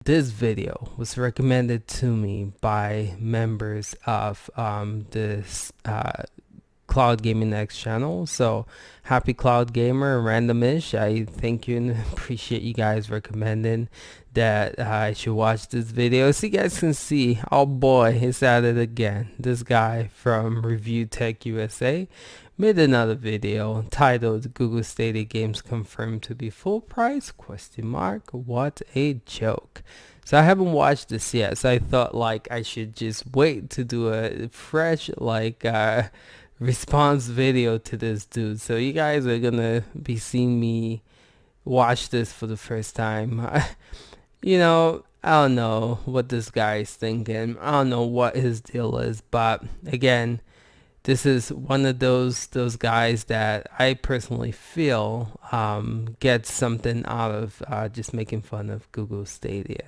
This video was recommended to me by members of this Cloud Gaming X channel. So happy Cloud Gamer, randomish. I thank you and appreciate you guys recommending that I should watch this video. So you guys can see, oh boy, it's at it again. This guy from Review Tech USA made another video titled Google Stadia games confirmed to be full price? Question mark. What a joke. So I haven't watched this yet, so I thought like I should just wait to do a fresh response video to this dude. So you guys are gonna be seeing me watch this for the first time. I don't know what this guy is thinking. I don't know what his deal is, but again, this is one of those guys that I personally feel gets something out of just making fun of Google Stadia.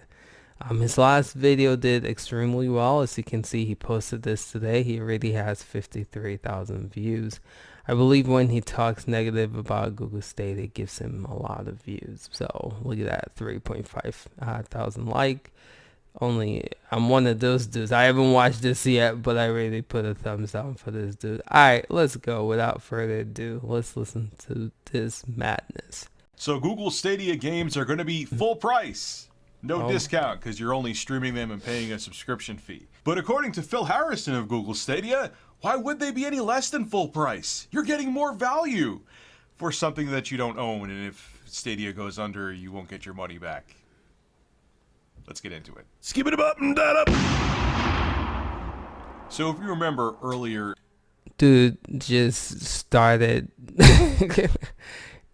His last video did extremely well. As you can see, he posted this today. He already has 53,000 views. I believe when he talks negative about Google Stadia, it gives him a lot of views. So look at that, 3.5 thousand like. Only I'm one of those dudes. I haven't watched this yet, but I really put a thumbs down for this dude. Alright, let's go. Without further ado, let's listen to this madness. So Google Stadia games are going to be full price. No discount because you're only streaming them and paying a subscription fee. But according to Phil Harrison of Google Stadia, why would they be any less than full price? You're getting more value for something that you don't own, and if Stadia goes under, you won't get your money back. Let's get into it. Skip it up and that up. So if you remember earlier, dude just started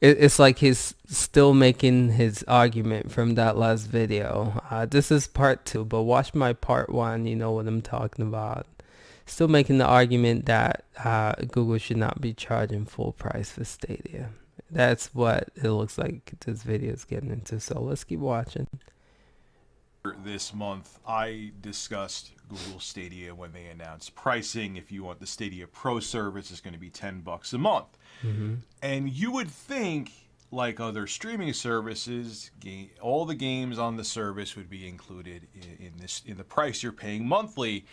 it's like he's still making his argument from that last video. This is part 2, but watch my part 1. You know what I'm talking about. Still making the argument that Google should not be charging full price for Stadia. That's what it looks like this video is getting into. So let's keep watching. this month, I discussed Google Stadia when they announced pricing. If you want the Stadia Pro service, it's going to be $10 a month. And you would think, like other streaming services, all the games on the service would be included in the price you're paying monthly.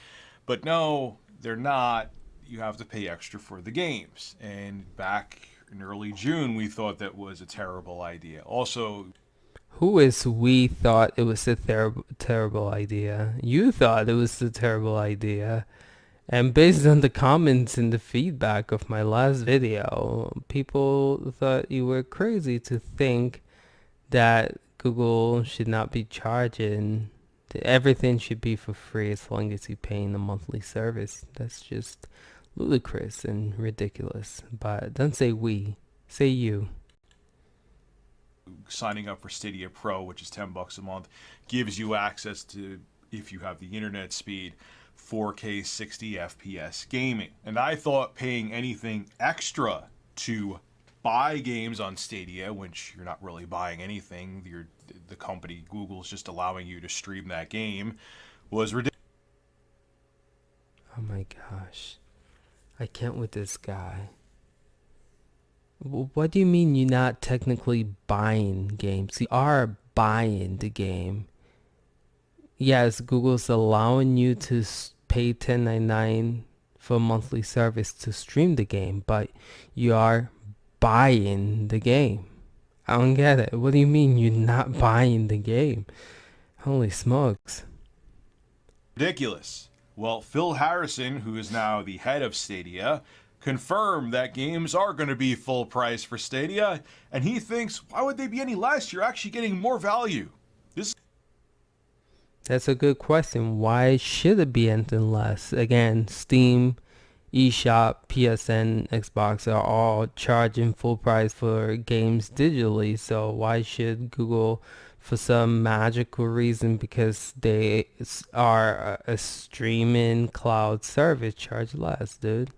But no, they're not. You have to pay extra for the games. And back in early June, we thought that was a terrible idea. Also, who is we thought it was a terrible idea? You thought it was a terrible idea. And based on the comments and the feedback of my last video, people thought you were crazy to think that Google should not be charging. Everything should be for free as long as you're paying the monthly service. That's just ludicrous and ridiculous. But don't say we, say you. signing up for Stadia Pro, which is $10 a month, gives you access to, if you have the internet speed, 4K 60 FPS gaming. And I thought paying anything extra to buy games on Stadia, which you're not really buying anything, the company Google's just allowing you to stream that game, was ridiculous. Oh my gosh. I can't with this guy. What do you mean you're not technically buying games? You are buying the game. Yes, Google's allowing you to pay $10.99 for a monthly service to stream the game, but you are buying the game. I don't get it. What do you mean you're not buying the game? Holy smokes. Ridiculous. Well, Phil Harrison, who is now the head of Stadia, confirmed that games are going to be full price for Stadia, and he thinks, why would they be any less? You're actually getting more value. That's a good question. Why should it be anything less? Again, Steam, eShop, PSN, Xbox are all charging full price for games digitally, so why should Google, for some magical reason, because they are a streaming cloud service, charge less, dude?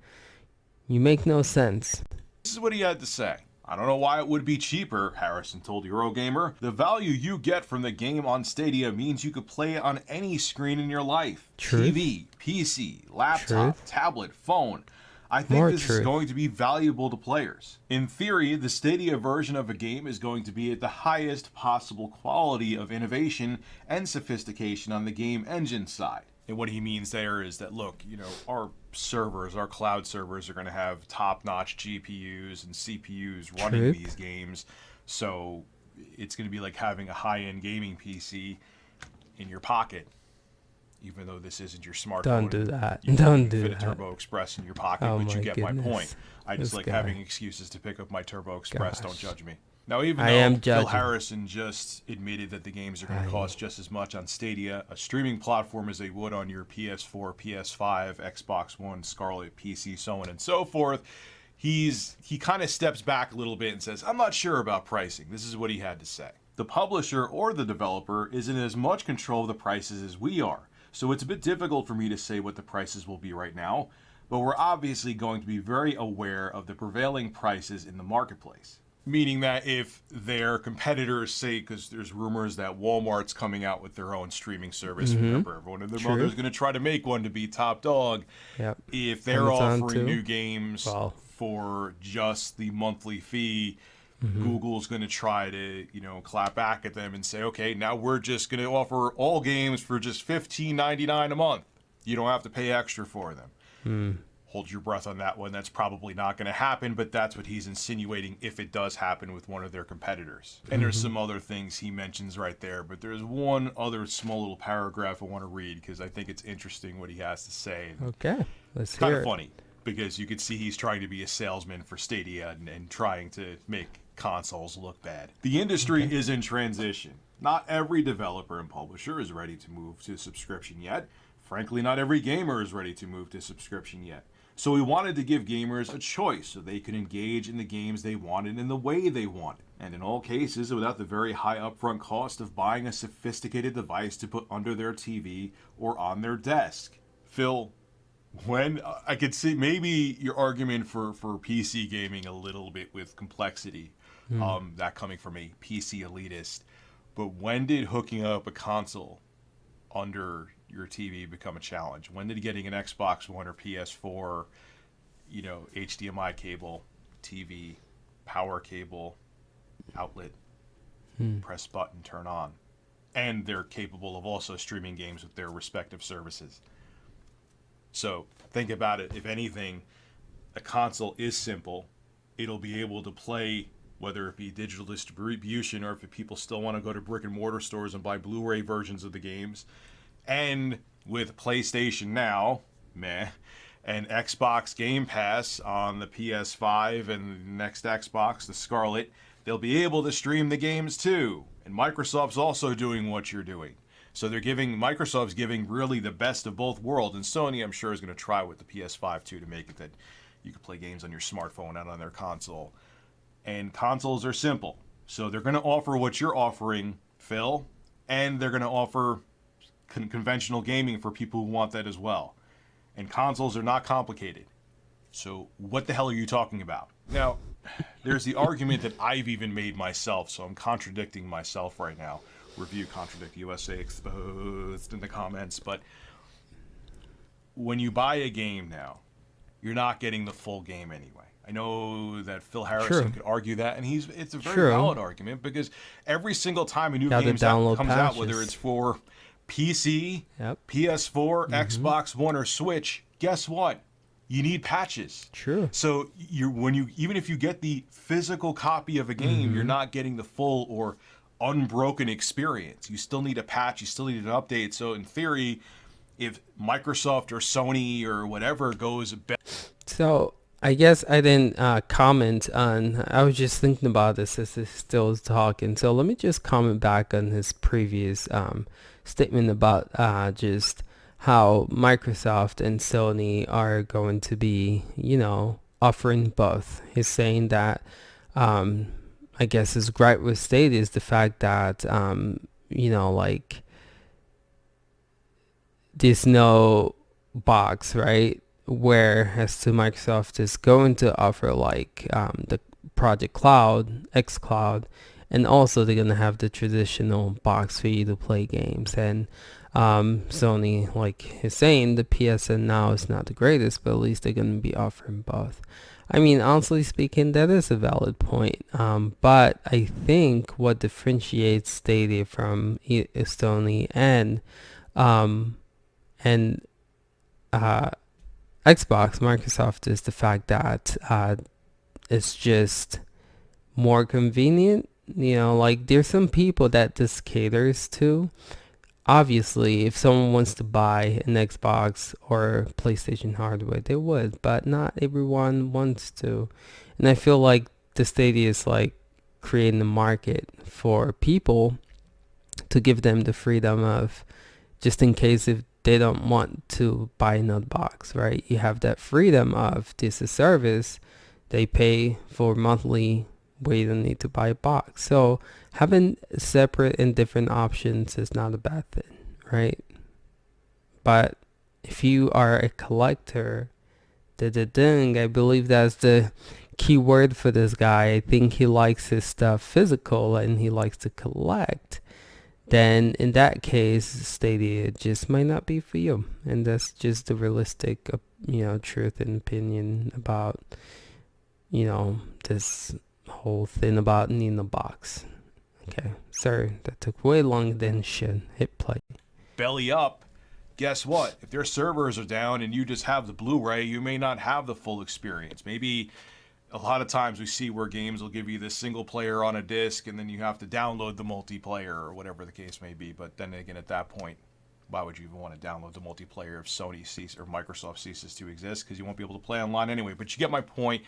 You make no sense. This is what he had to say. I don't know why it would be cheaper, Harrison told Eurogamer. The value you get from the game on Stadia means you could play it on any screen in your life. Truth. TV, PC, laptop, tablet, phone. I think More this is truth. going to be valuable to players. In theory, the Stadia version of a game is going to be at the highest possible quality of innovation and sophistication on the game engine side. And what he means there is that, look, our servers, our cloud servers are going to have top notch GPUs and CPUs running Truth. these games. So it's going to be like having a high end gaming PC in your pocket, even though this isn't your Don't smartphone do and that. you can't Don't even do fit a that. Turbo Express in your pocket, Oh but you my get my point. goodness. I just This like having guy. excuses to pick up my Turbo Express. Don't Gosh. judge me. Now, even I though am Phil judging. Harrison just admitted that the games are going to I cost just as much on Stadia, a streaming platform, as they would on your PS4, PS5, Xbox One, Scarlet, PC, so on and so forth, he kind of steps back a little bit and says, I'm not sure about pricing. This is what he had to say. The publisher or the developer is in as much control of the prices as we are. So it's a bit difficult for me to say what the prices will be right now, but we're obviously going to be very aware of the prevailing prices in the marketplace. Meaning that if their competitors say, because there's rumors that Walmart's coming out with their own streaming service, Mm-hmm. remember, everyone and their True. mother's going to try to make one to be top dog. Yep. If they're Amazon offering too. new games Well. for just the monthly fee, Mm-hmm. Google's going to try to, clap back at them and say, okay, now we're just going to offer all games for just $15.99 a month. You don't have to pay extra for them. Mm. Hold your breath on that one. That's probably not going to happen, but that's what he's insinuating if it does happen with one of their competitors. And there's some other things he mentions right there, but there's one other small little paragraph I want to read because I think it's interesting what he has to say. Okay. Let's It's kind hear of it. funny because you could see he's trying to be a salesman for Stadia and trying to make consoles look bad. The industry Okay. is in transition. Not every developer and publisher is ready to move to subscription yet. Frankly, not every gamer is ready to move to subscription yet. So we wanted to give gamers a choice so they could engage in the games they wanted in the way they wanted. And in all cases, without the very high upfront cost of buying a sophisticated device to put under their TV or on their desk. Phil, when I could see maybe your argument for PC gaming a little bit with complexity, Mm. that coming from a PC elitist, but when did hooking up a console under your TV become a challenge? When did getting an Xbox One or PS4, HDMI cable, TV, power cable, outlet, Mm. press button, turn on, and they're capable of also streaming games with their respective services? So think about it. If anything, a console is simple. It'll be able to play, whether it be digital distribution or if people still want to go to brick and mortar stores and buy Blu-ray versions of the games. And with PlayStation Now, meh, and Xbox Game Pass on the PS5 and the next Xbox, the Scarlet, they'll be able to stream the games too. And Microsoft's also doing what you're doing. So Microsoft's giving really the best of both worlds. And Sony, I'm sure, is going to try with the PS5 too to make it that you can play games on your smartphone and on their console. And consoles are simple. So they're going to offer what you're offering, Phil, and they're going to offer conventional gaming for people who want that as well. And consoles are not complicated. So what the hell are you talking about? Now, there's the argument that I've even made myself, so I'm contradicting myself right now. Review Contradict USA exposed in the comments, but when you buy a game now, you're not getting the full game anyway. I know that Phil Harrison True. could argue that, and it's a very True. valid argument because every single time a new Gotta game download comes out, whether patches. it's for PC, Yep. PS4, Mm-hmm. Xbox One, or Switch, guess what? You need patches. True. So even if you get the physical copy of a game, you're Mm-hmm. not getting the full or unbroken experience. You still need a patch. You still need an update. So in theory, if Microsoft or Sony or whatever goes better. So I guess I didn't comment on. I was just thinking about this as he still was talking. So let me just comment back on his previous statement about just how Microsoft and Sony are going to be, offering both. He's saying that I guess his gripe with Stadia is the fact that like there's no box, right? Whereas to Microsoft is going to offer like the Project Cloud, X Cloud, and also they're gonna have the traditional box for you to play games. And Sony, like is saying, the PSN Now is not the greatest, but at least they're gonna be offering both. I mean, honestly speaking, that is a valid point. But I think what differentiates Stadia from Sony um, and uh, Xbox, Microsoft, is the fact that it's just more convenient. Like there's some people that this caters to. Obviously, if someone wants to buy an Xbox or PlayStation hardware, they would, but not everyone wants to. And I feel like the Stadia is like creating a market for people to give them the freedom of, just in case if they don't want to buy another box, right? You have that freedom of, this is service. They pay for monthly where you don't need to buy a box. So having separate and different options is not a bad thing, right? But if you are a collector, I believe that's the key word for this guy. I think he likes his stuff physical and he likes to collect. Then in that case, Stadia just might not be for you. And that's just the realistic, truth and opinion about, this whole thing about needing a box. Okay, sorry, that took way longer than it should. Hit play. Belly up. Guess what? If their servers are down and you just have the Blu-ray, you may not have the full experience. Maybe a lot of times we see where games will give you this single player on a disc and then you have to download the multiplayer or whatever the case may be. But then again, at that point, why would you even want to download the multiplayer if Sony ceases or Microsoft ceases to exist? Because you won't be able to play online anyway. But you get my point.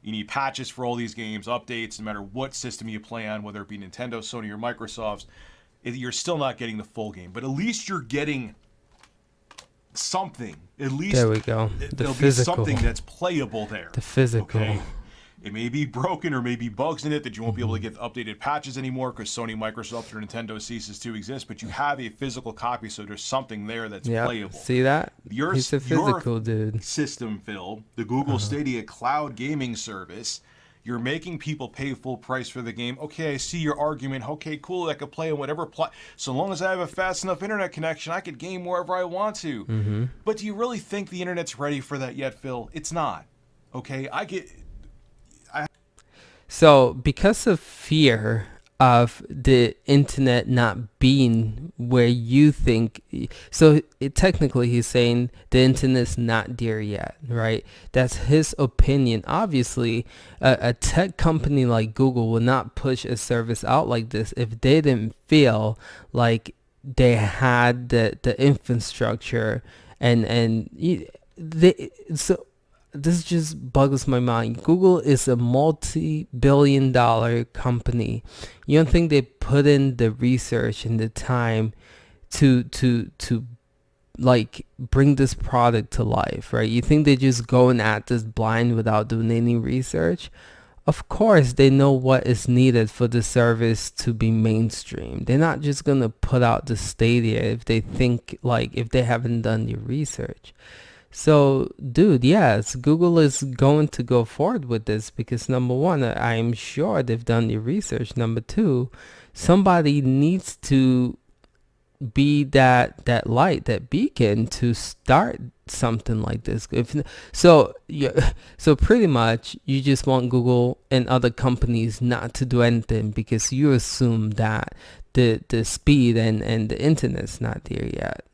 You need patches for all these games, updates, no matter what system you play on, whether it be Nintendo, Sony, or Microsoft's. You're still not getting the full game. But at least you're getting something. At least there we go. There'll be something that's playable there. The physical. Okay? It may be broken or maybe bugs in it that you won't be able to get updated patches anymore because Sony, Microsoft, or Nintendo ceases to exist. But you have a physical copy, so there's something there that's playable. See that? He's a physical dude. System, Phil, the Google Stadia cloud gaming service, you're making people pay full price for the game. Okay, I see your argument. Okay, cool, I could play on whatever so long as I have a fast enough internet connection, I could game wherever I want to. But do you really think the internet's ready for that yet, Phil? It's not. Okay, So because of fear of the internet not being where you think, so technically he's saying the internet's not there yet, right? That's his opinion. Obviously, a tech company like Google will not push a service out like this if they didn't feel like they had the infrastructure and so this just bugs my mind. Google is a multi-billion-dollar company. You don't think they put in the research and the time to like bring this product to life, right? You think they're just going at this blind without doing any research? Of course, they know what is needed for the service to be mainstream. They're not just gonna put out the Stadia if they haven't done the research. So, dude, yes, Google is going to go forward with this because number one, I'm sure they've done the research. Number two, somebody needs to be that light, that beacon to start something like this. So pretty much you just want Google and other companies not to do anything because you assume that the speed and the internet's not there yet.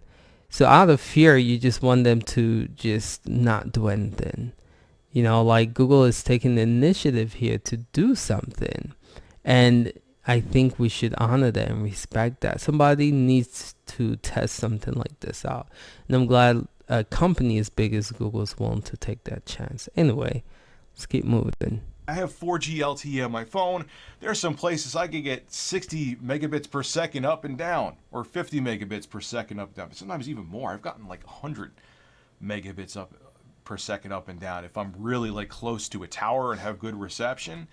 So out of fear, you just want them to just not do anything. Like Google is taking the initiative here to do something. And I think we should honor that and respect that. Somebody needs to test something like this out. And I'm glad a company as big as Google is willing to take that chance. Anyway, let's keep moving. I have 4G LTE on my phone. There are some places I could get 60 megabits per second up and down, or 50 megabits per second up and down. Sometimes even more. I've gotten like 100 megabits up per second up and down if I'm really like close to a tower and have good reception.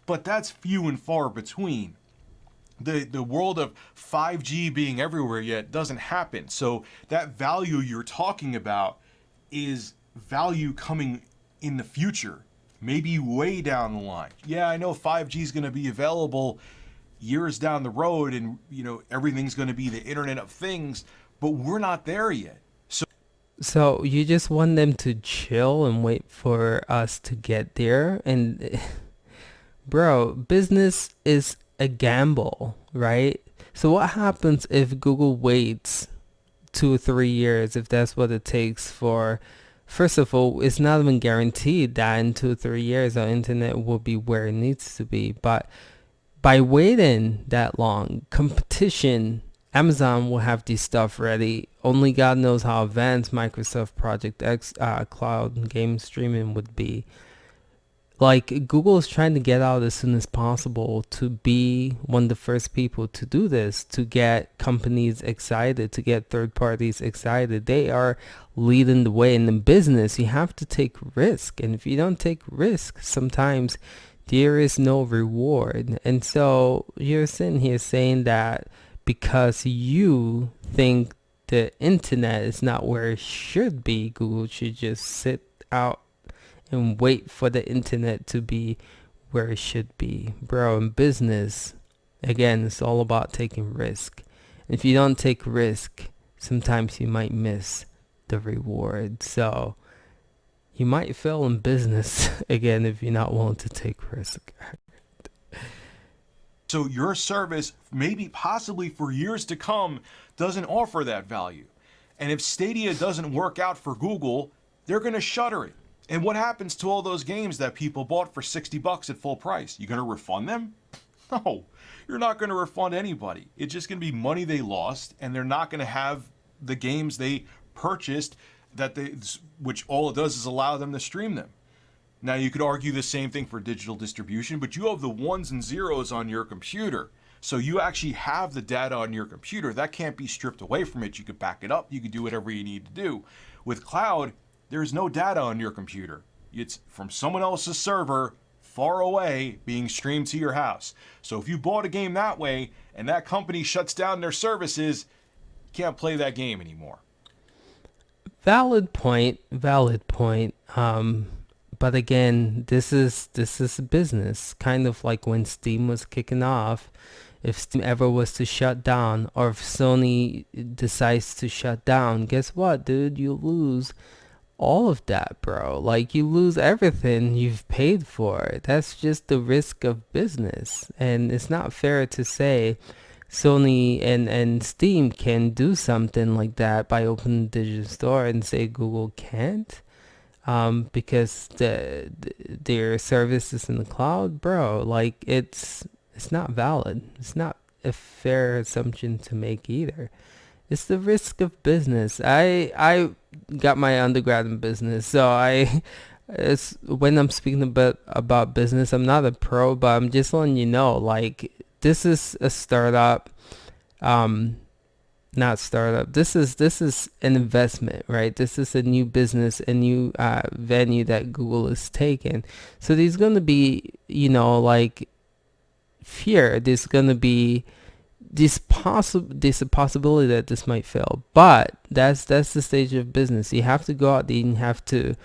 But that's few and far between. The world of 5G being everywhere yet doesn't happen. So that value you're talking about is value coming in the future. Maybe way down the line. Yeah, I know 5G is going to be available years down the road, and everything's going to be the Internet of Things, but we're not there yet. So So you just want them to chill and wait for us to get there? And bro, business is a gamble, right? So what happens if Google waits 2 or 3 years, if that's what it takes for, first of all, it's not even guaranteed that in 2 or 3 years our internet will be where it needs to be. But by waiting that long, competition, Amazon will have this stuff ready. Only God knows how advanced Microsoft Project X cloud game streaming would be. Like, Google is trying to get out as soon as possible to be one of the first people to do this, to get companies excited, to get third parties excited. They are leading the way in the business. You have to take risk, and if you don't take risk, sometimes there is no reward. And so you're sitting here saying that because you think the internet is not where it should be, Google should just sit out and wait for the internet to be where it should be. Bro, in business, again, it's all about taking risk. And if you don't take risk, sometimes you might miss the reward. So you might fail in business again if you're not willing to take risk. so your service, maybe possibly for years to come, doesn't offer that value. And if Stadia doesn't work out for Google, they're going to shutter it. And what happens to all those games that people bought for $60 at full price? You going to refund them? No, you're not going to refund anybody. It's just going to be money they lost, and they're not going to have the games they purchased which all it does is allow them to stream them. Now, you could argue the same thing for digital distribution, but you have the ones and zeros on your computer. So you actually have the data on your computer. That can't be stripped away from it. You could back it up. You could do whatever you need to do. With cloud, there's no data on your computer. It's from someone else's server far away being streamed to your house. So if you bought a game that way and that company shuts down their services, you can't play that game anymore. Valid point. Valid point. But again, this is business. Kind of like when Steam was kicking off. If Steam ever was to shut down, or if Sony decides to shut down, guess what, dude? You lose all of that, bro. Like, you lose everything you've paid for. That's just the risk of business. And it's not fair to say Sony and Steam can do something like that by opening a digital store and say Google can't, because their service is in the cloud, bro. Like, it's not valid. It's not a fair assumption to make either. It's the risk of business. I got my undergrad in business, so it's when I'm speaking about business, I'm not a pro, but I'm just letting you know, like, this is a startup, not startup. This is an investment, right? This is a new business, a new venue that Google is taking. So there's gonna be, like, fear. There's gonna be there's a possibility that this might fail, but that's the stage of business. You have to go out there and you have to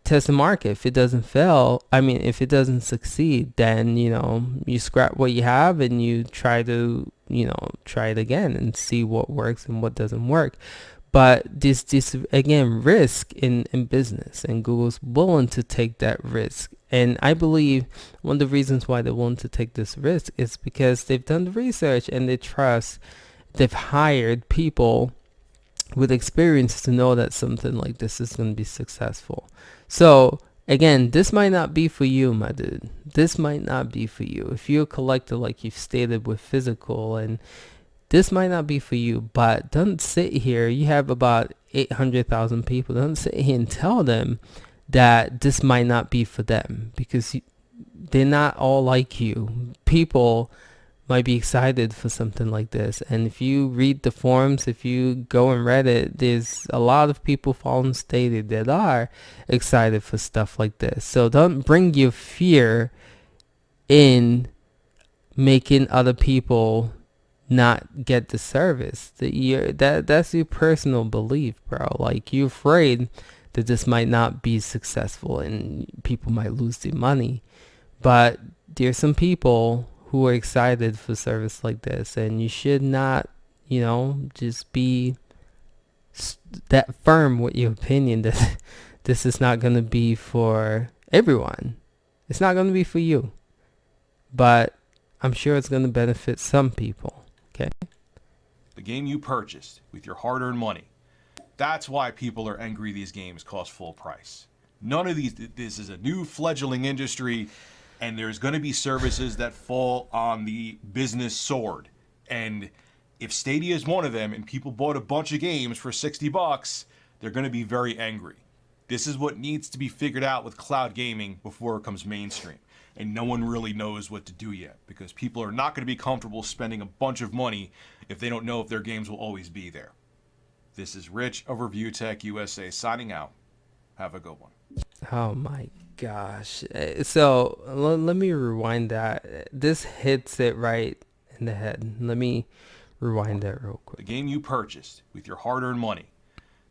test the market. If it doesn't fail, if it doesn't succeed, then you scrap what you have and you try to try it again and see what works and what doesn't work. But this again, risk in business, and Google's willing to take that risk. And I believe one of the reasons why they're willing to take this risk is because they've done the research and they've hired people with experience to know that something like this is going to be successful. So again, this might not be for you, my dude. This might not be for you. If you're a collector, like you've stated with physical, and this might not be for you, but don't sit here. You have about 800,000 people. Don't sit here and tell them that this might not be for them, because they're not all like you. People might be excited for something like this. And if you read the forums, if you go and Reddit, there's a lot of people following Stadia that are excited for stuff like this. So don't bring your fear in making other people not get the service. That's your personal belief, bro. Like, you're afraid that this might not be successful and people might lose their money. But there's some people who are excited for service like this, and you should not, just be that firm with your opinion that this is not going to be for everyone. It's not going to be for you, but I'm sure it's going to benefit some people. Okay. The game you purchased with your hard-earned money. That's why people are angry these games cost full price. None of these, this is a new fledgling industry, and there's going to be services that fall on the business sword. And if Stadia is one of them and people bought a bunch of games for $60, they're going to be very angry. This is what needs to be figured out with cloud gaming before it comes mainstream. And no one really knows what to do yet, because people are not going to be comfortable spending a bunch of money if they don't know if their games will always be there. This is Rich of Review Tech USA signing out. Have a good one. Oh my gosh. So let me rewind that. This hits it right in the head. Let me rewind that real quick. The game you purchased with your hard-earned money.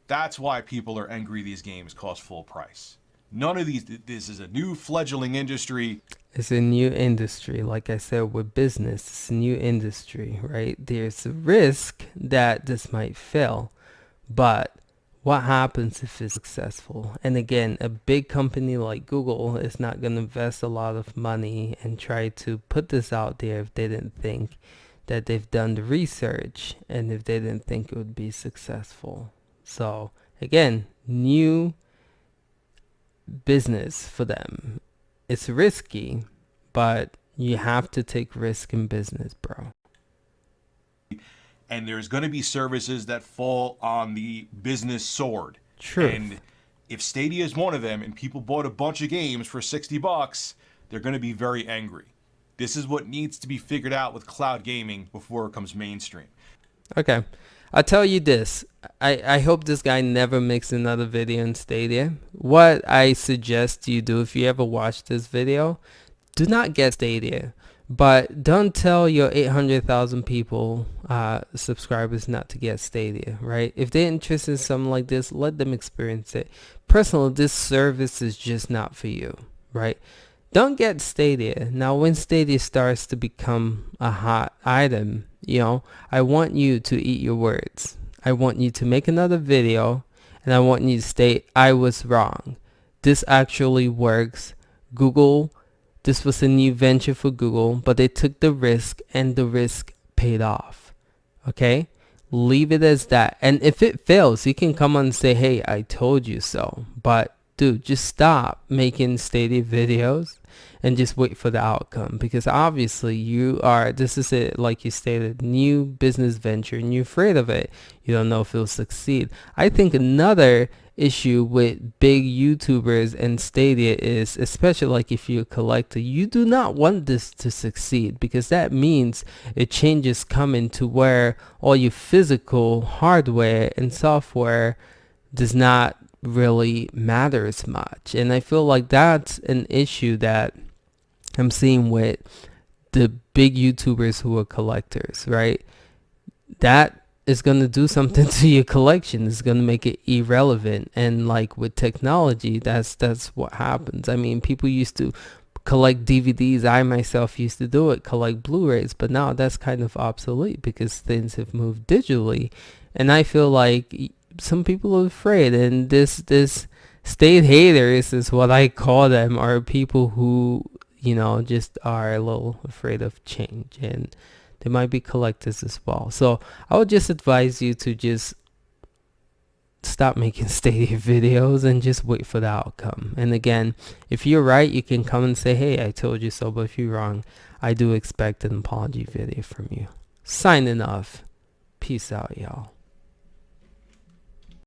That's why people are angry these games cost full price. None of these, this is a new fledgling industry. It's a new industry. Like I said, with business, it's a new industry, right? There's a risk that this might fail, but what happens if it's successful? And again, a big company like Google is not going to invest a lot of money and try to put this out there if they didn't think that they've done the research and if they didn't think it would be successful. So again, new business for them. It's risky, but you have to take risk in business, bro. And there's going to be services that fall on the business sword. True. And if Stadia is one of them and people bought a bunch of games for $60, they're going to be very angry. This is what needs to be figured out with cloud gaming before it comes mainstream. Okay. I'll tell you this. I hope this guy never makes another video in Stadia. What I suggest you do, if you ever watch this video, do not get Stadia. But don't tell your 800,000 people, subscribers, not to get Stadia, right? If they're interested in something like this, let them experience it. Personally, this service is just not for you, right? Don't get Stadia. Now, when Stadia starts to become a hot item, I want you to eat your words. I want you to make another video, and I want you to state, I was wrong. This actually works. Google, this was a new venture for Google, but they took the risk, and the risk paid off. Okay? Leave it as that. And if it fails, you can come on and say, hey, I told you so. But dude, just stop making Stadia videos and just wait for the outcome, because obviously this is it, like you stated, new business venture and you're afraid of it. You don't know if it'll succeed. I think another issue with big YouTubers and Stadia is, especially like if you're a collector, you do not want this to succeed, because that means it changes coming to where all your physical hardware and software does not really matter as much. And I feel like that's an issue that I'm seeing with the big YouTubers who are collectors, right? That is going to do something to your collection. It's going to make it irrelevant. And like with technology, that's what happens. I mean, people used to collect DVDs. I myself used to do it, collect Blu-rays, but now that's kind of obsolete because things have moved digitally. And I feel like some people are afraid, and this state haters is what I call them, are people who just are a little afraid of change, and they might be collectors as well. So I would just advise you to just stop making Stadia videos and just wait for the outcome. And again, if you're right, you can come and say, hey, I told you so. But if you're wrong, I do expect an apology video from you. Signing off. Peace out, y'all.